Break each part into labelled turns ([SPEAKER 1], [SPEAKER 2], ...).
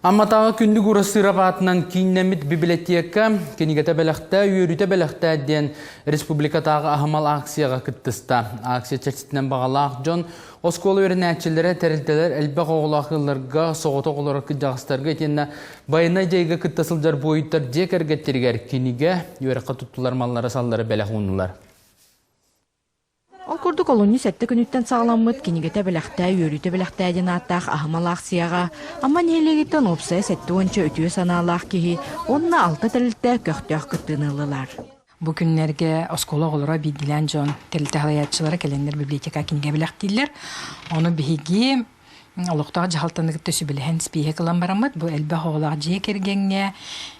[SPEAKER 1] Амматағы күндік ұрысыра батынан кейіннемет библиотека, кенігеті бәліқті, үйіріті бәліқті әдден республикатағы ағымал акцияға күттісті. Акция чәчітінен бағалақ жон, осколы өрін әтчілері тәрілтелер әлбәқ оғылақыларға, соғыты оғылары күджағыстарға етеніне байына жайға күттісілдер бойыттар дек әргеттергер кенеге үйеріққа тұттылар маллары салдары бәліқ ұнылар.
[SPEAKER 2] Ол күрдік олуны сәтті күніттен сағаламыд, кенегеті біліқті, үйіріті біліқті әден аттақ ағымал ақсияға. Амма нелегеттен опсай сәтті онча өтіе саналақ кейі, онына алты тәрілтті көқтіғ күттінылылар.
[SPEAKER 3] Бу күннерге оскола олора бидилен жон тәрілті ғалаятчылары кәлендер библиотека кенге біліқтейлер. Оны бігі олықтағы жағалтанығы төсі біліхен спейе қылан барамыд. Бу әлбі хоғылақ жие кергенге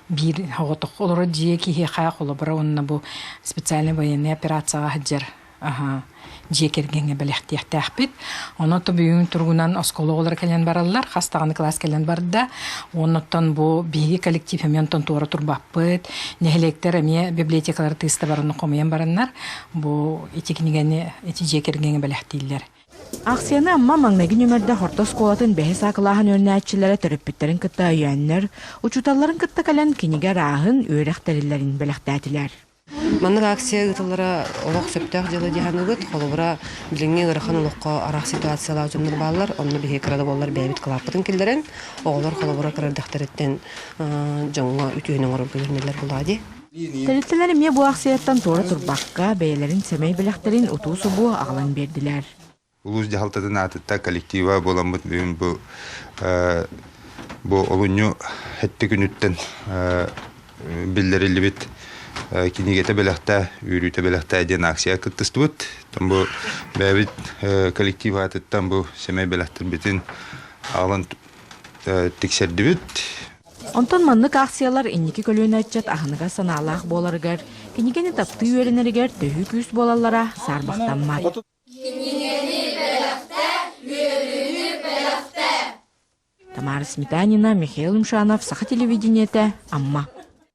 [SPEAKER 3] бір хоғытық олары жие кейі қаяқ олы бара онына бу специальный военный операцияға хаджар. Жекергенге біліқтияқтақ бит. Оны бүйін тұрғынан оскологолар кәлен баралар, қастағаны класс кәлен барды. Оныттан бұл бейгі коллектив ементон туары тұрбақ бұд. Нехелектер әме библиотекалары тыйысты барыны қомайын барынлар. Бұл етекінігені жекергенге біліқтейлер.
[SPEAKER 2] Акцияны амма маңнагин өмірді хорта сколатын бәхес ақылағын өрнәтчілері төріппеттерін кітті үйәнлер, учуталарын кітті кәлен кенеге рағын өрәқтәрілерін біліқтәтілер.
[SPEAKER 4] Маннық акция гытылара олақ сөптәқ жылы дияныгыт, қолыбыра біліңе ғырыққан олыққа арақ ситуациялар жымдыр балар, онны бейе кірады болар бәйбіт қылаппытын келдерін, оғылар қолыбыра кірардақтареттен жаңға үтіуінің ұрын көйірмелер болады.
[SPEAKER 2] Тәріттелер ме бұл акцияттан торы тұрбаққа бәйелерін сәмей біліқтерін ұтуысы бұ ағылан берділер.
[SPEAKER 5] Улус жағалтатын атытта коллектива боламыд бүйін бұл олыню әтті күніттен білдерілі бит кинигете белахта, үйрүйте белахта әден акция күттістібіт. Там бұл бәбіт коллектив атыттан бұл семей белахтыр бітін ағылан тексерді біт.
[SPEAKER 2] Онтон маннык акциялар инники көлөөн айтчат ахыныга санаалаах боларыгар, кинигени тапты үйеренеригер төһү күс болалара сарбахтанмай. Тамара Сметанина, Михаил Мшанов, Саха телевидениете, Амма.